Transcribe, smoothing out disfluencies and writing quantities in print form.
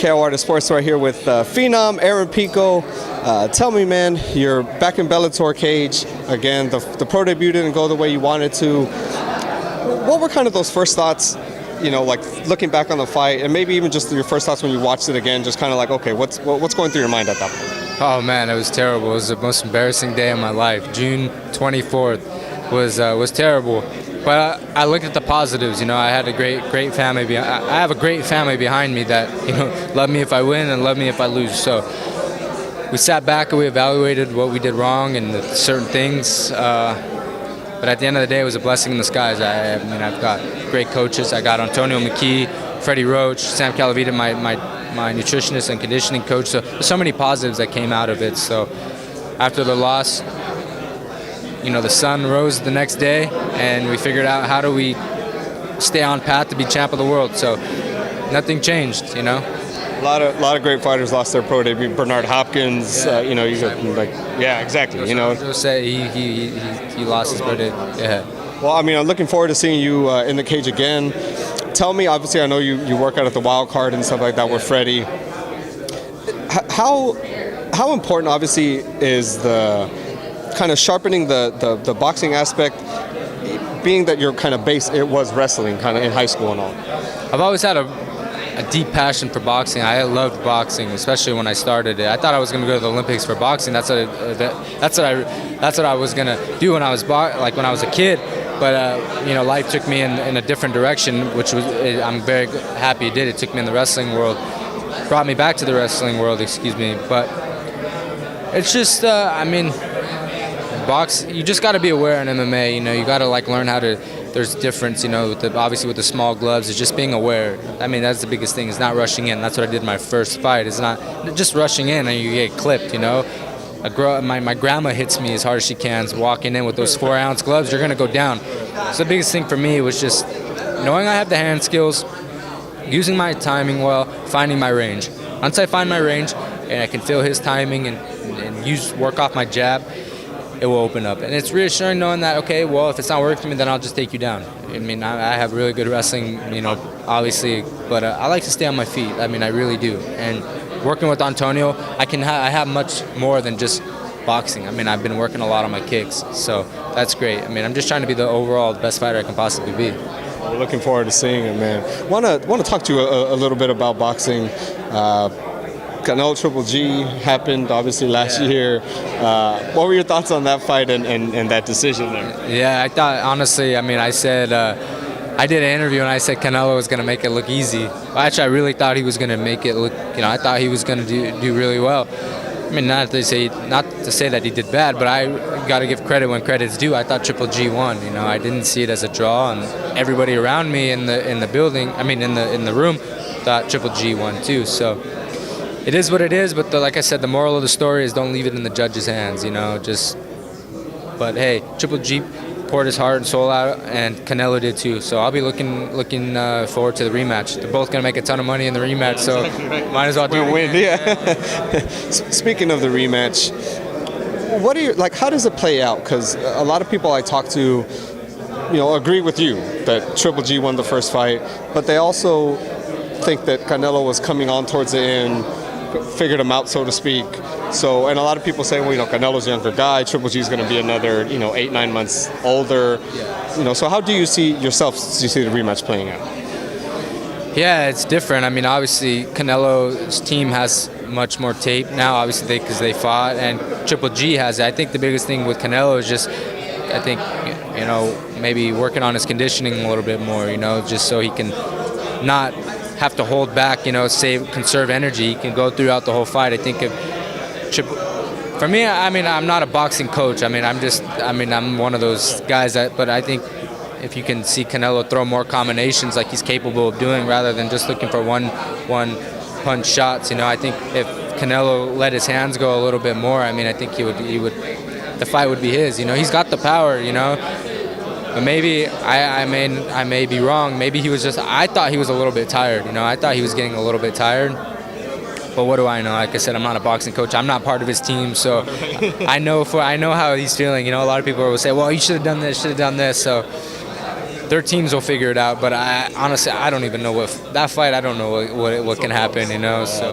KO Artist Sports right here with Phenom, Pico. Tell me, man, you're back in Bellator cage again. The pro debut didn't go the way you wanted to. What were kind of those first thoughts, like looking back on the fight, and maybe even just your first thoughts when you watched it again, just kind of like, okay, what's going through your mind at that point? Oh man, it was terrible. It was the most embarrassing day of my life. June 24th was terrible. But I looked at the positives. I had a great family. I have a great family behind me that love me if I win and love me if I lose. So we sat back and we evaluated what we did wrong and certain things. But at the end of the day, it was a blessing in the skies. I've got great coaches. I got Antonio McKee, Freddie Roach, Sam Calavita, my nutritionist and conditioning coach. So there's so many positives that came out of it. So after the loss, the sun rose the next day, and we figured out how do we stay on path to be champ of the world. So nothing changed, A lot of great fighters lost their pro debut. Bernard Hopkins, he's exactly. Say he lost his pro debut. Yeah. Well, I'm looking forward to seeing you in the cage again. Tell me, obviously, I know you work out at the Wild Card and stuff like that with Freddie. How important, obviously, is the kind of sharpening the boxing aspect, being that your kind of base, it was wrestling kind of in high school and all? I've always had a deep passion for boxing. I loved boxing, especially when I started it. I thought I was going to go to the Olympics for boxing. That's what I was going to do when I was when I was a kid. But life took me in a different direction, which I'm very happy it did. It took me in the wrestling world, brought me back to the wrestling world. Excuse me, but it's just you just got to be aware in MMA. You got to learn how to. There's difference, obviously with the small gloves. It's just being aware. That's the biggest thing. Is not rushing in. That's what I did in my first fight. It's not just rushing in and you get clipped. My grandma hits me as hard as she can. Walking in with those 4-ounce gloves, you're gonna go down. So the biggest thing for me was just knowing I have the hand skills, using my timing well, finding my range. Once I find my range and I can feel his timing and work off my jab, it will open up. And it's reassuring knowing that, okay, well, if it's not working for me, then I'll just take you down. I have really good wrestling, obviously, but I like to stay on my feet. I really do. And working with Antonio, I have much more than just boxing. I've been working a lot on my kicks, so that's great. I'm just trying to be the overall best fighter I can possibly be. We're looking forward to seeing it, man. Want to talk to you a little bit about boxing. Canelo Triple G happened obviously last year. What were your thoughts on that fight and that decision there? Yeah, I thought honestly, I said I did an interview and I said Canelo was going to make it look easy. Actually, I really thought he was going to make it look. I thought he was going to do really well. Not to say that he did bad, but I got to give credit when credit's due. I thought Triple G won. I didn't see it as a draw, and everybody around me in the building, in the room, thought Triple G won too. So. It is what it is, but like I said, the moral of the story is don't leave it in the judge's hands, But hey, Triple G poured his heart and soul out, and Canelo did too. So I'll be looking forward to the rematch. They're both gonna make a ton of money in the rematch, so might as well do it. Win, yeah. Speaking of the rematch, what are how does it play out? Because a lot of people I talk to, agree with you that Triple G won the first fight, but they also think that Canelo was coming on towards the end, figured him out, so to speak. So, and a lot of people say, well, Canelo's a younger guy, Triple G is going to be another, 8-9 months older. So how do you see yourself? Do you see the rematch playing out? Yeah, it's different. Obviously, Canelo's team has much more tape now, obviously, because they fought, and Triple G has it. I think the biggest thing with Canelo is just, maybe working on his conditioning a little bit more, just so he can not have to hold back, conserve energy. He can go throughout the whole fight. I think for me, I'm not a boxing coach. I'm one of those guys but I think if you can see Canelo throw more combinations like he's capable of doing rather than just looking for one punch shots, I think if Canelo let his hands go a little bit more, I think he would the fight would be his. He's got the power, But maybe I may be wrong. Maybe he was I thought he was a little bit tired. I thought he was getting a little bit tired. But what do I know? Like I said, I'm not a boxing coach. I'm not part of his team, so I know how he's feeling. A lot of people will say, "Well, you should have done this, should have done this." So their teams will figure it out. But I honestly, I don't even know what that fight. I don't know what can happen. You know, so